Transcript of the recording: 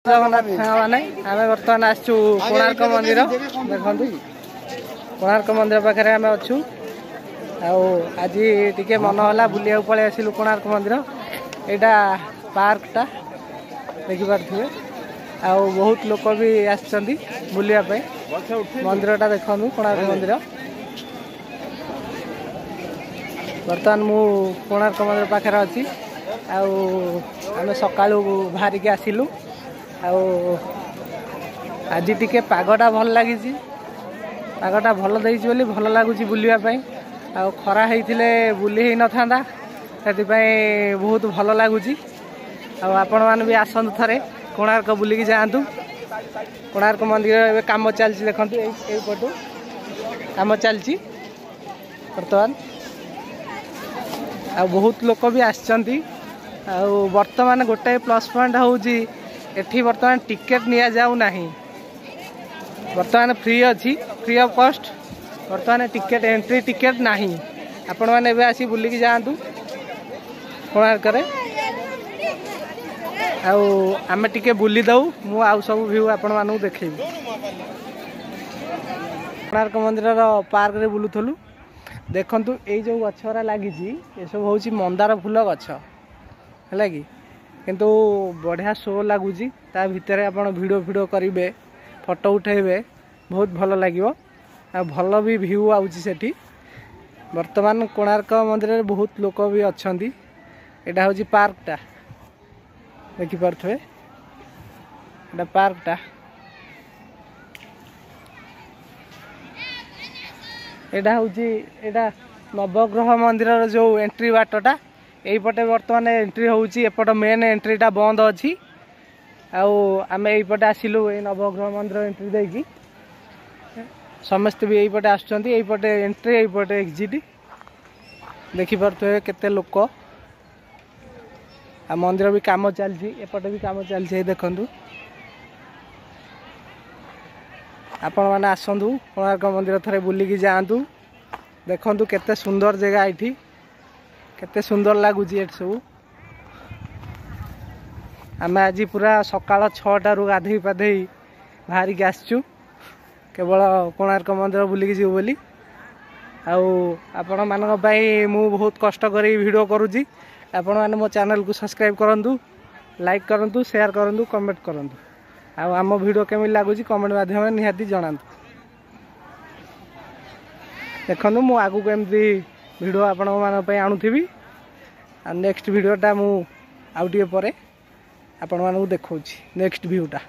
जगन्नाथ मैंने आम बर्तमान आसचु कोणार्क मंदिर देखु कोणार्क मंदिर पाखे आम अच्छु आज टे मन है बुलिया पलि आसलु कोणार्क मंदिर यहाँ पार्कटा देखिपे आ बहुत लोक भी आसलियापी मंदिरटा देखु कोणार्क मंदिर बर्तमान मु कोणार्क मंदिर पाखे अच्छी आम सका बाहरिकी आसिलु आज टिके पागटा भल लगी पागटा भल देली भल लगुच बुलापाई खरा होते बुली ही न था से बहुत भल लगुच आपण मैंने भी आसतु थे कोणार्क बुलिकी जातु कोणार्क मंदिर ए कम चलती देखु यू कम चलती बर्तमान बहुत लोक भी आसचंती बर्तमान गोटे प्लस पॉइंट हूँ एठी बर्तमान टिकेट निया जाऊ नहीं बर्तमान फ्री अच्छी फ्री ऑफ कॉस्ट बर्तमान टिकेट एंट्री टिकेट नहीं आपण मैंने आसी बुलिकी जातु कोणार्क आम टिके बुली दऊ मु आउ सब व्यू आपण मानू देखेबी कोणार्क मंदिर पार्क रे बुलुथलु देखंतु ए जो गछरा लगी ये सब हूँ मंदार फूल गछ है कि किंतु बढ़िया शो लगुच भितर आप वीडियो करेंगे फोटो उठेबे बहुत भल लगे भल भी व्यू आउची वर्तमान कोणार्क मंदिर में बहुत लोक भी अच्छा यहाँ हूँ पार्कटा देखिपे यहाँ पार्कटा यहाँ हूँ यहाँ नवग्रह मंदिर जो एंट्री बाटटा यहीपटे बर्तमान एंट्री होपट मेन एंट्रीटा बंद अच्छी आम यहीपटे आसिलु ये नवग्रह मंदिर एंट्री देकी समस्ते भी यहीपटे आसपटे एंट्री यहीपटे एग्जिट देखिपे केते लोक आ मंदिर भी काम चलती एपटे भी काम चलती देखु आपण मैंने आसतु कोणार्क मंदिर थे बुलिकी जातु देखु केते सुंदर जगह ये केते सुंदर लगुच सब आम आज पूरा सकाल 6टारू गाधई पाधई बाहरिकी आसचु केवल कोणार्क मंदिर बुलिकी जीव बोली आपण मानक मु बहुत कष्ट करी वीडियो करुँची आपण मैंने मो चैनल को सब्सक्राइब करूँ लाइक करूँ शेयर करूँ कमेंट करूँ आम वीडियो केमी लगुच कमेंट माध्यम निहाती जनातु देखो मु आगु एमती वीडियो आपण मानी आणुथी नेक्स्ट वीडियोटा मु आउ टे पर आपण मानू देखा नेक्स्ट व्यूटा।